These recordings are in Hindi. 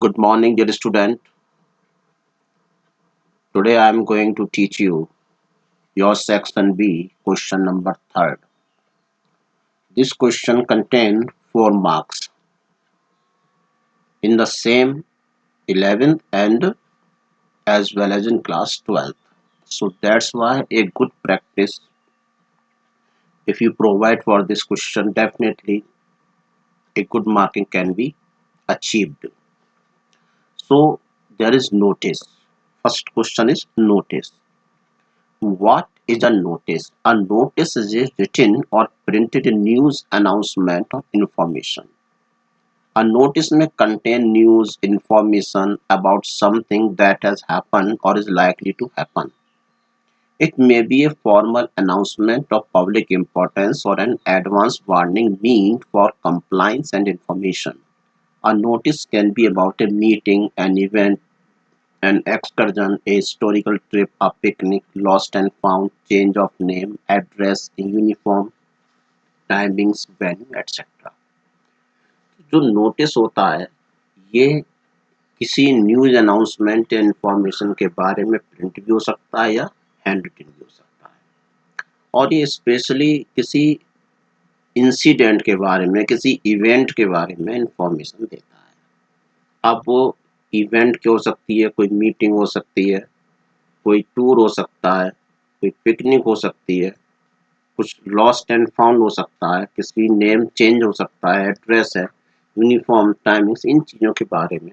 Good morning, dear student. Today I am going to teach you your section B, question number 3rd. This question contains 4 marks in the same 11th and as well as in class 12th. So that's why a good practice, if you provide for this question, definitely a good marking can be achieved. So there is notice. First question is notice. What is a notice? A notice is a written or printed news announcement of information. A notice may contain news information about something that has happened or is likely to happen. It may be a formal announcement of public importance or an advance warning meant for compliance and information. A notice can be about a meeting, an event, an excursion, a historical trip, a picnic, lost and found, change of name, address, uniform, timings, venue etcetera. जो नोटिस होता है ये किसी न्यूज अनाउंसमेंट या इंफॉर्मेशन के बारे में प्रिंट भी हो सकता है या हैंड रिटन भी हो सकता है और ये स्पेशली किसी इंसिडेंट के बारे में किसी इवेंट के बारे में इंफॉर्मेशन देता है। अब वो इवेंट क्या हो सकती है, कोई मीटिंग हो सकती है, कोई टूर हो सकता है, कोई पिकनिक हो सकती है, कुछ लॉस्ट एंड फाउंड हो सकता है, किसी नेम चेंज हो सकता है, एड्रेस है, यूनिफॉर्म, टाइमिंग्स, इन चीज़ों के बारे में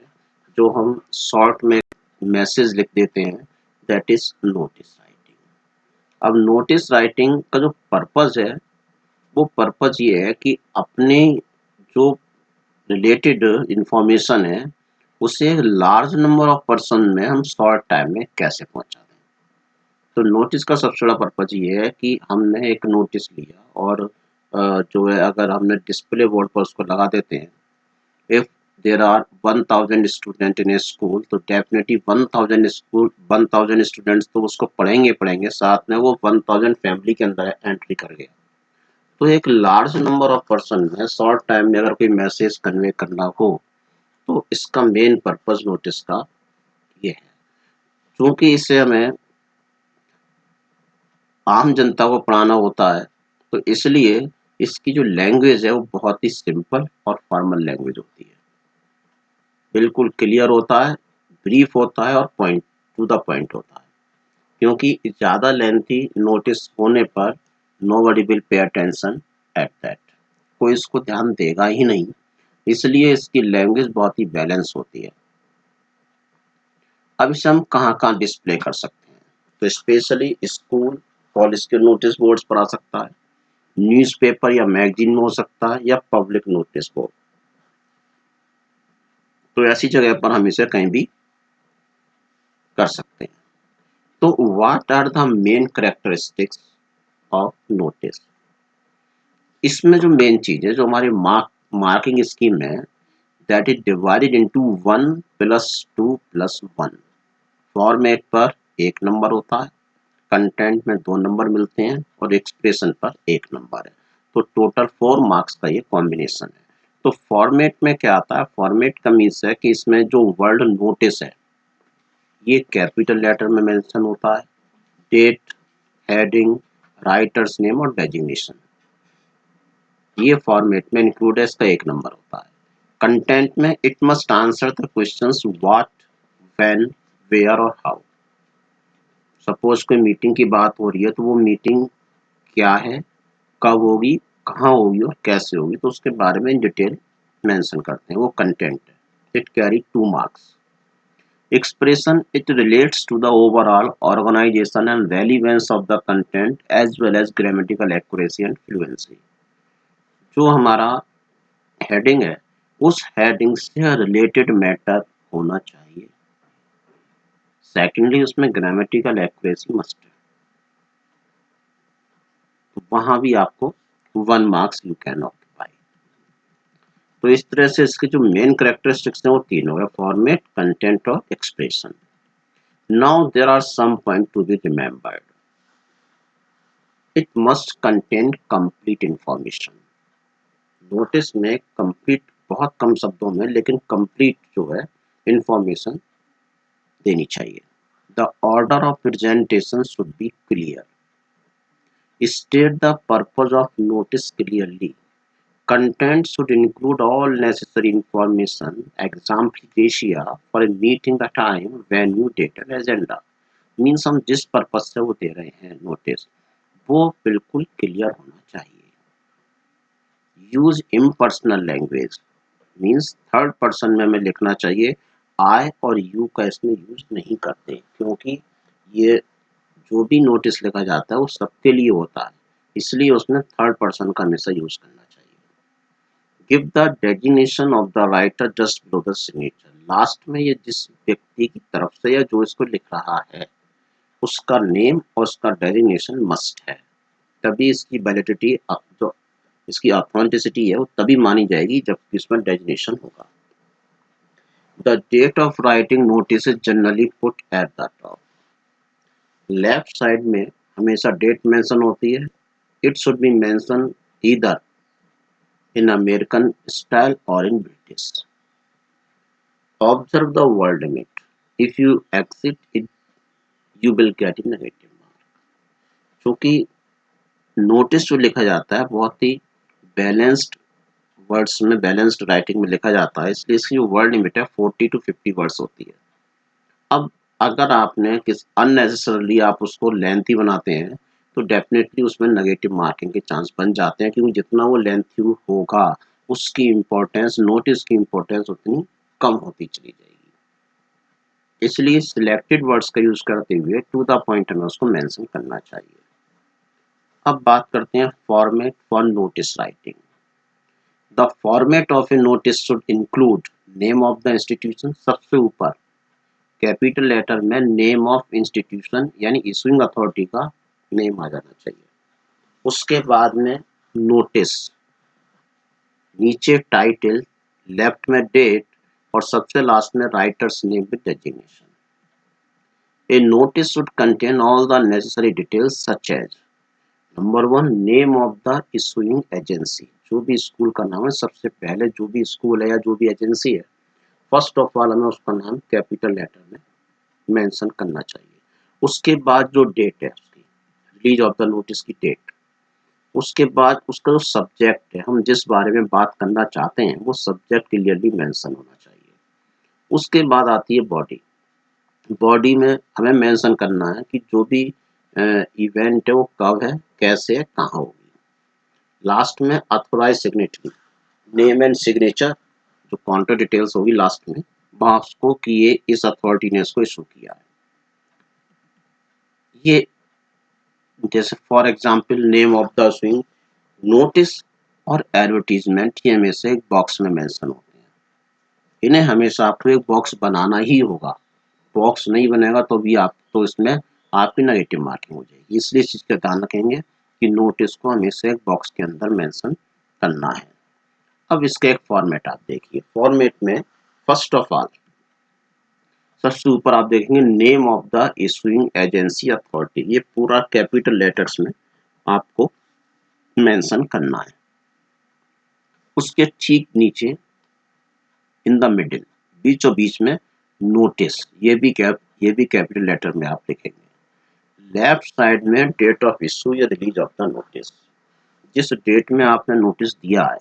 जो हम शॉर्ट में मैसेज लिख देते हैं, दैट इज नोटिस राइटिंग। अब नोटिस राइटिंग का जो पर्पज़ है वो पर्पज़ ये है कि अपने जो रिलेटेड इंफॉर्मेशन है उसे लार्ज नंबर ऑफ पर्सन में हम शॉर्ट टाइम में कैसे पहुंचा दें। तो नोटिस का सबसे बड़ा पर्पज़ ये है कि हमने एक नोटिस लिया और जो है अगर हमने डिस्प्ले बोर्ड पर उसको लगा देते हैं, if there are 1000 student in a school तो डेफिनेटली 1000 स्टूडेंट्स तो उसको पढ़ेंगे, साथ में वो 1000 फैमिली के अंदर एंट्री कर गया। तो एक लार्ज नंबर ऑफ पर्सन में शॉर्ट टाइम में अगर कोई मैसेज कन्वे करना हो तो इसका मेन पर्पज़ नोटिस का ये है। चूँकि इससे हमें आम जनता को पढ़ाना होता है तो इसलिए इसकी जो लैंग्वेज है वो बहुत ही सिंपल और फॉर्मल लैंग्वेज होती है। बिल्कुल क्लियर होता है, ब्रीफ होता है और पॉइंट टू द पॉइंट होता है। क्योंकि ज़्यादा लेंथी नोटिस होने पर nobody will pay attention at that. कोई इसको ध्यान देगा ही नहीं, इसलिए इसकी लैंग्वेज बहुत ही बैलेंस होती है। अब इसे हम कहाँ-कहाँ डिस्प्ले कर सकते हैं? तो स्पेशली स्कूल, कॉलेज के नोटिस बोर्ड्स पर आ सकता है, न्यूज़पेपर या मैगज़ीन में हो सकता है या पब्लिक नोटिस बोर्ड। तो ऐसी जगह पर हम इसे कहीं भी कर सकते हैं। तो what are the main characteristics of notice? इसमें जो मेन चीज़ है, जो हमारी मार्किंग स्कीम है, that is divided into 1 + 2 + 1। Format पर 1 नंबर होता है, कंटेंट में 2 नंबर मिलते हैं और एक्सप्रेशन पर 1 नंबर है। तो टोटल 4 मार्क्स का ये कॉम्बिनेशन है। तो फॉर्मेट में क्या आता है? फॉर्मेट का मीन्स है कि इसमें जो वर्ड नोटिस है ये कैपिटल लेटर में मेंशन होता है, डेट, हेडिंग, राइटर्स नेम और डेजिग्नेशन ये फॉर्मेट में इंक्लूड है, इसका 1 नंबर होता है। कंटेंट में it must answer the questions what, when, where और हाउ। सपोज कोई मीटिंग की बात हो रही है तो वो मीटिंग क्या है, कब होगी, कहाँ होगी और कैसे होगी, तो उसके बारे में इन डिटेल मेंशन करते हैं, वो कंटेंट है। It carry 2 marks. Expression, it relates to the overall organization and relevance of the content as well as grammatical accuracy and fluency। जो हमारा हेडिंग है उस हेडिंग से रिलेटेड मैटर होना चाहिए। सेकेंडली उसमें ग्रामेटिकल एक्यूरेसी मस्ट है, तो वहां भी आपको 1 मार्क्स यू कैन ऑक्यूपाई। तो इस तरह से इसके जो मेन कैरेक्टरिस्टिक्स हैं वो 3 हो गए, फॉर्मेट, कंटेंट और expression. Now there are some point to be remembered. It must contain complete information. Notice में कंप्लीट बहुत कम शब्दों में लेकिन कंप्लीट जो है इंफॉर्मेशन देनी चाहिए। The order of presentation should be clear. State the purpose of notice clearly. Content should include all necessary information, example criteria for a meeting, the time, venue, date and agenda. Means हम जिस पर्पज से वो दे रहे हैं नोटिस वो बिल्कुल क्लियर होना चाहिए। Use impersonal language means third person में हमें लिखना चाहिए। आई और यू का इसमें यूज नहीं करते, क्योंकि ये जो भी नोटिस लिखा जाता है वो सबके लिए होता है, इसलिए उसमें थर्ड पर्सन का हमेशा यूज करना चाहिए। Give the designation of the writer just below the signature. Last में ये जिस व्यक्ति की तरफ से या जो इसको लिख रहा है उसका नेम और उसका डेजिग्नेशन मस्ट है, तभी इसकी वैलिडिटी जो इसकी ऑथेंटिसिटी है वो तभी मानी जाएगी जब इसमें डेजिग्नेशन होगा। The date of writing notice is generally put at the top. Left side में हमेशा डेट मेंशन होती है। It should be mention either in American style और in British. Observe the word limit. If you exceed it you will get in negative mark. क्योंकि नोटिस जो लिखा जाता है बहुत ही बैलेंस्ड वर्ड्स में, बैलेंस्ड राइटिंग में लिखा जाता है, इसलिए इसकी जो वर्ड लिमिट है 40 to 50 वर्ड्स होती है। अब अगर आपने किस अननेसेसरली आप उसको लेंथी बनाते हैं तो डेफिनेटली उसमें नेगेटिव मार्किंग के चांस बन जाते हैं, क्योंकि जितना वो लेंथी होगा उसकी इम्पोर्टेंस, नोटिस की इम्पोर्टेंस उतनी कम होती चली जाएगी। इसलिए सिलेक्टेड वर्ड्स का यूज करते हुए टू द पॉइंट हमें उसको मेंशन करना चाहिए। अब बात करते हैं format for notice writing. The format of A notice should include name of the institution. सबसे ऊपर कैपिटल लेटर में नेम ऑफ इंस्टीट्यूशन यानी इशूइंग अथॉरिटी का नेम आ जाना चाहिए। उसके बाद में नोटिस, नीचे टाइटल, लेफ्ट में डेट और सबसे लास्ट में writer's name with designation. A notice should contain all the necessary details such as number 1 name of the issuing agency. जो भी स्कूल का नाम है सबसे पहले जो भी स्कूल है या जो भी एजेंसी है फर्स्ट ऑफ ऑल हमें उसका नाम कैपिटल लेटर में मेंशन करना चाहिए। उसके बाद जो डेट है उसकी, रिलीज ऑफ द नोटिस की डेट, उसके बाद उसका जो सब्जेक्ट है, हम जिस बारे में बात करना चाहते हैं वो सब्जेक्ट क्लियरली मेंशन होना चाहिए। उसके बाद आती है बॉडी। बॉडी में हमें मेंशन करना है कि जो भी इवेंट है वो कब है, कैसे है, कहाँ होगी। लास्ट में authorise signatory, name and signature, जो कॉन्टैक्ट डिटेल्स होगी लास्ट में, वहाँ उसको कि ये इस अथॉरिटी ने इसको इशू किया है। ये जैसे for example name of the issuing notice और एडवर्टीजमेंट, ये हमेशा एक बॉक्स में मेंशन होते हैं। इन्हें हमेशा आपको एक बॉक्स बनाना ही होगा। बॉक्स नहीं बनेगा तो भी आप तो इसमें आपकी नेगेटिव मार्किंग हो जाएगी। इसलिए इस चीज़ का ध्यान रखेंगे कि नोटिस को हमेशा एक बॉक्स के अंदर मेंशन करना है। अब इसका एक फॉर्मेट आप देखिए। फॉर्मेट में फर्स्ट ऑफ ऑल सबसे ऊपर आप देखेंगे name of the issuing agency authority, ये पूरा कैपिटल लेटर्स में आपको मेंशन करना है। उसके ठीक नीचे इन द मिडिल, बीचों बीच में नोटिस, ये भी कैपिटल लेटर में आप लिखेंगे। लेफ्ट साइड में डेट ऑफ इशू या रिलीज ऑफ द नोटिस, जिस डेट में आपने नोटिस दिया है,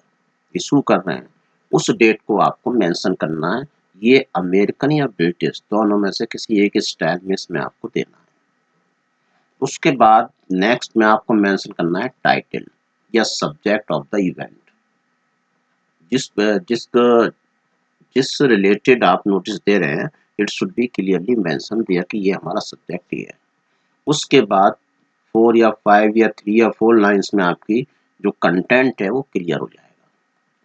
इशू कर रहे हैं, उस डेट को आपको मेंशन करना है। ये अमेरिकन या ब्रिटिश दोनों में से किसी एक स्टाइल में इसमें आपको देना है। उसके बाद नेक्स्ट में आपको मेंशन करना है टाइटल या सब्जेक्ट ऑफ द इवेंट। जिस जिस जिस रिलेटेड आप नोटिस दे रहे हैं it should be clearly mention दिया कि ये हमारा सब्जेक्ट ही है। उसके बाद 4 या 5 या 3 या 4 लाइंस में आपकी जो कंटेंट है वो क्लियर हो जाएगा।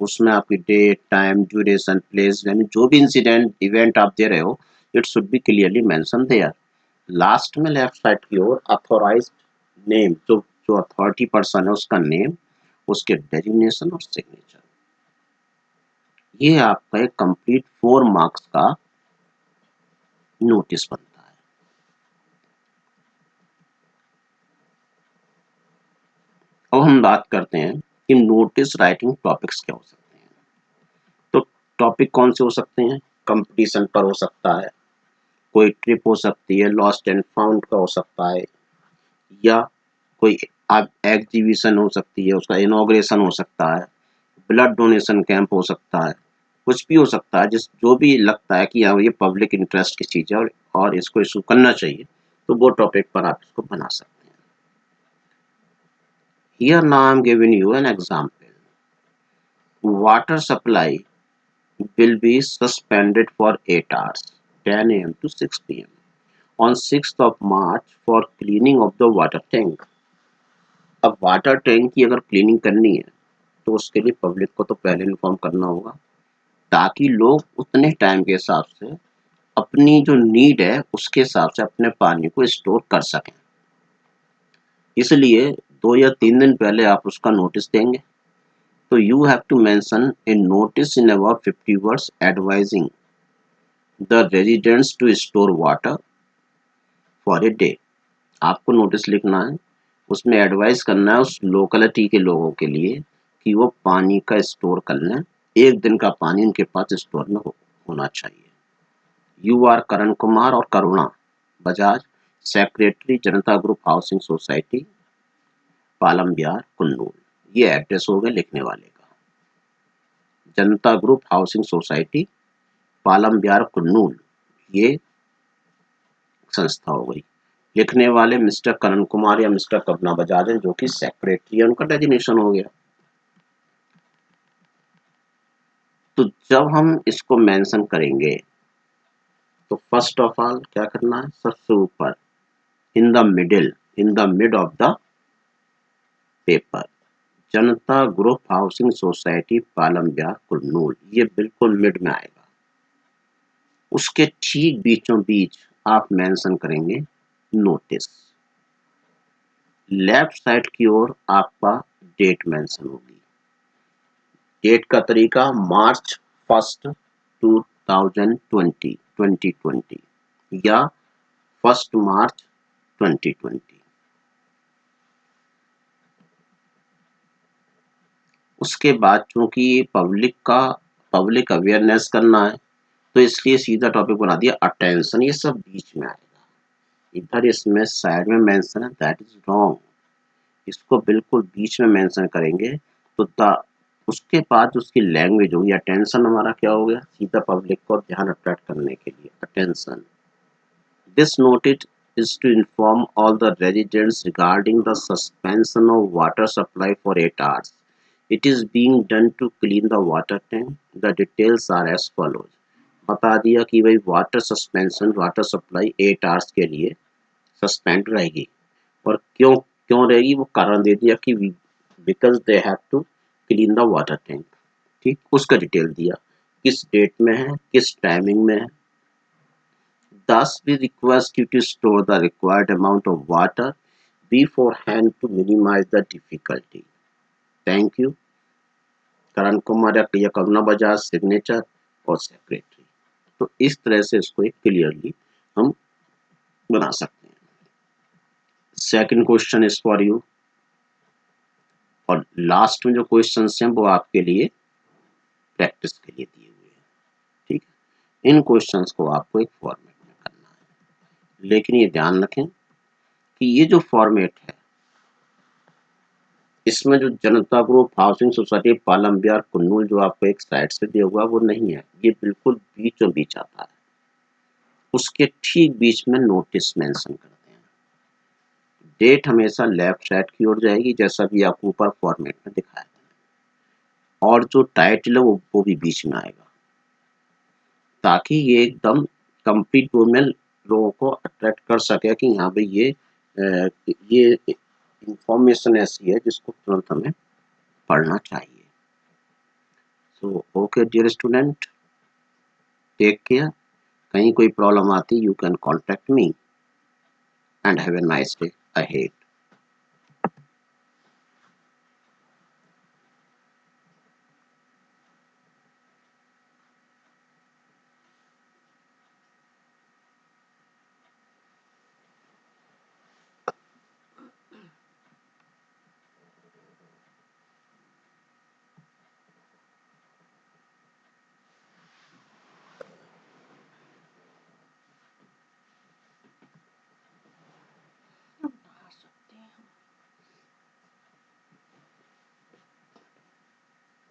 उसमें आपकी डेट, टाइम, ड्यूरेशन, प्लेस, यानी जो भी इंसिडेंट इवेंट आप दे रहे हो it should be clearly mention there. Last में लेफ्ट साइड की ओर अथॉराइज्ड नेम, जो जो अथॉरिटी पर्सन है उसका नेम, उसके डेजिग्नेशन और सिग्नेचर। ये आपका एक कंप्लीट 4 मार्क्स का नोटिस बनता है। अब हम बात करते हैं कि नोटिस राइटिंग टॉपिक्स क्या हो सकते हैं। तो टॉपिक कौन से हो सकते हैं? कंपटीशन पर हो सकता है, कोई ट्रिप हो सकती है, लॉस्ट एंड फाउंड का हो सकता है, या कोई आप एग्जीबिशन हो सकती है, उसका इनॉग्रेशन हो सकता है, ब्लड डोनेशन कैंप हो सकता है, कुछ भी हो सकता है, जिस जो भी लगता है कि हाँ ये पब्लिक इंटरेस्ट की चीज़ है और इसको इशू करना चाहिए, तो वो टॉपिक पर आप इसको बना सकते हैं। Here now I am giving you an example. Water supply will be suspended for 8 hours, 10 a.m. to 6 p.m. on 6th of March for cleaning of the water tank. अब वाटर टैंक की अगर क्लीनिंग करनी है तो उसके लिए पब्लिक को तो पहले इन्फॉर्म करना होगा, ताकि लोग उतने टाइम के हिसाब से अपनी जो नीड है उसके हिसाब से अपने पानी को स्टोर कर सकें। इसलिए 2 या 3 दिन पहले आप उसका नोटिस देंगे। तो you have to mention a notice in about 50 words advising the residents to store water for a day. आपको नोटिस लिखना है, उसमें एडवाइस करना है उस लोकेलिटी के लोगों के लिए कि वो पानी का स्टोर कर लें, एक दिन का पानी उनके पास स्टोर में होना चाहिए। यू आर करण कुमार और Karuna Bajaj, secretary Janata group housing society, Palam Vihar, Coonoor. ये एड्रेस हो गया लिखने वाले का। Janata group housing society, Palam Vihar, Coonoor, ये संस्था हो गई। लिखने वाले मिस्टर करण कुमार या मिस्टर करुणा बजाज हैं, जो कि सेक्रेटरी है, उनका डेजिग्नेशन हो गया। तो जब हम इसको मेंशन करेंगे तो फर्स्ट ऑफ ऑल क्या करना है, सबसे ऊपर in the mid of the paper, Janata group housing society Palam Vihar Coonoor, ये बिल्कुल मिड में आएगा। उसके ठीक बीचों बीच आप मेंशन करेंगे नोटिस। लेफ्ट साइड की ओर आपका डेट मेंशन होगी। डेट का तरीका मार्च 1 2020 या 1 मार्च 2020। उसके बाद चूंकि पब्लिक अवेयरनेस करना है, तो इसलिए सीधा टॉपिक बना दिया अटेंशन, ये सब बीच में आएगा। इधर इसमें साइड में मेंशन है, दैट इज रॉन्ग। इसको बिल्कुल बीच में मेंशन करेंगे तो उसके बाद उसकी लैंग्वेज होगी। अटेंशन हमारा क्या हो गया, सीधा पब्लिक को ध्यान अट्रैक्ट करने के लिए attention. This notice is to inform all the residents regarding the suspension of water supply for 8 hours. It is being done to clean the water tank. The details are as follows. बता दिया कि भाई water suspension, water supply 8 hours के लिए सस्पेंड रहेगी। और क्यों क्यों रहेगी वो कारण दे दिया कि because they have to clean the water tank. ठीक, उसका डिटेल दिया, किस डेट में है, किस टाइमिंग में है। Thus, we request you to store the required amount of water beforehand to minimize the difficulty. Thank you. Karan Kumar या करुणा बजाज, सिग्नेचर और सेक्रेटरी। तो इस तरह से इसको एक क्लियरली हम बना सकते हैं। Second question is for you, और लास्ट में जो क्वेश्चंस हैं वो आपके लिए प्रैक्टिस के लिए दिए हुए हैं। ठीक है, इन क्वेश्चंस को आपको एक फॉर्मेट में करना है, लेकिन ये ध्यान रखें कि ये जो फॉर्मेट है इसमें जो Janata group housing society Palam Vihar Coonoor जो आपको एक साइड से दिया हुआ वो नहीं है, ये बिल्कुल बीचों बीच आता है। उसके ठीक बीच में नोटिस मेंशन करते हैं। डेट हमेशा लेफ्ट साइड की ओर जाएगी, जैसा भी आपको ऊपर फॉर्मेट में दिखाया है, और जो टाइटल है वो भी बीच में आएगा, ताकि ये एकदम कंप्लीट वे में लोगों को अट्रैक्ट कर सके कि यहाँ पे ये इंफॉर्मेशन ऐसी है जिसको तुरंत हमें पढ़ना चाहिए। So okay dear student, take care. कहीं कोई प्रॉब्लम आती you can contact me and have a nice day ahead.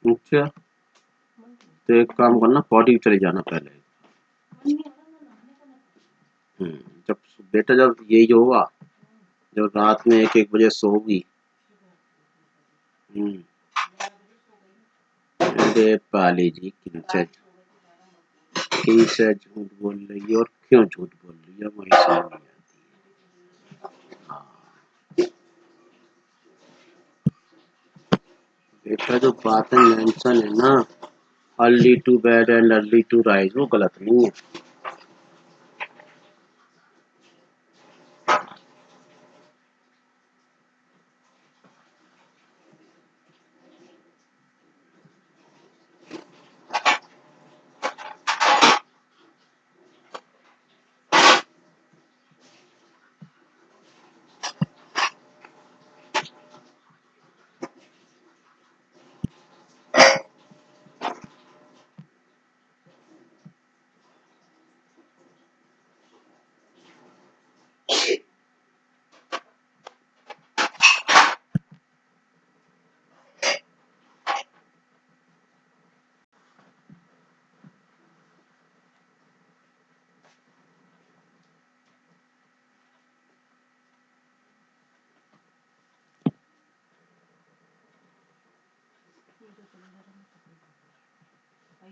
अच्छा, तो एक काम करना, पौड़ी चले जाना पहले। जब बेटा, जब यही होगा, जब रात में 1-1 बजे सोओगी। हम्म, अरे पाली जी, किनसे झूठ बोल रही है और क्यों झूठ बोल रही है, वही समझ नहीं आती। हाँ, बेटा जो बातें मेंशन है ना, early to bed and early to rise, वो गलत नहीं है।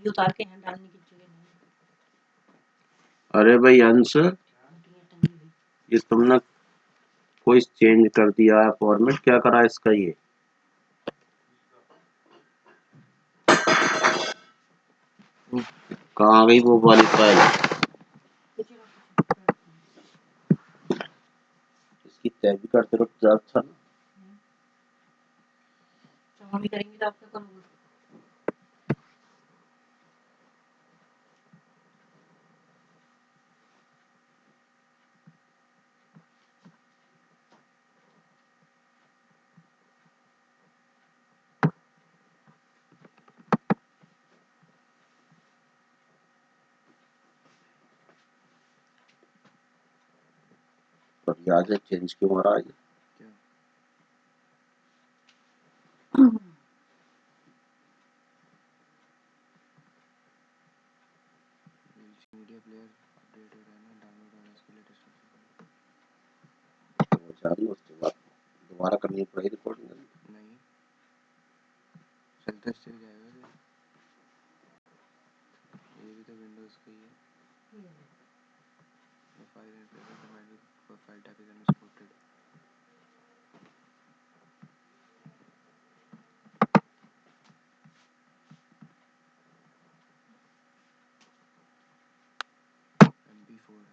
उतार के हैंड डालने की जगह नहीं। अरे भाई अंश, ये तुमने कोई चेंज कर दिया है फॉर्मेट, क्या करा इसका ये? कहाँ गई वो वाली फाइल? इसकी तय भी करते रहो तो अच्छा ना। मम्मी करेंगी तो आपका करूँगा। पर याद है चेंज क्यों हो रहा है? मीडिया प्लेयर अपडेटेड है ना, डाउनलोड होने इसके लेटेस्ट जान लो, उसके बाद दोबारा करनी पड़ेगी रिकॉर्डिंग। नहीं चलता चल जाएगा। ये भी तो विंडोज़ का ही है। File type is unsupported. MP4 है।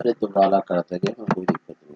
अरे दोबारा कर देंगे, कोई दिक्कत नहीं।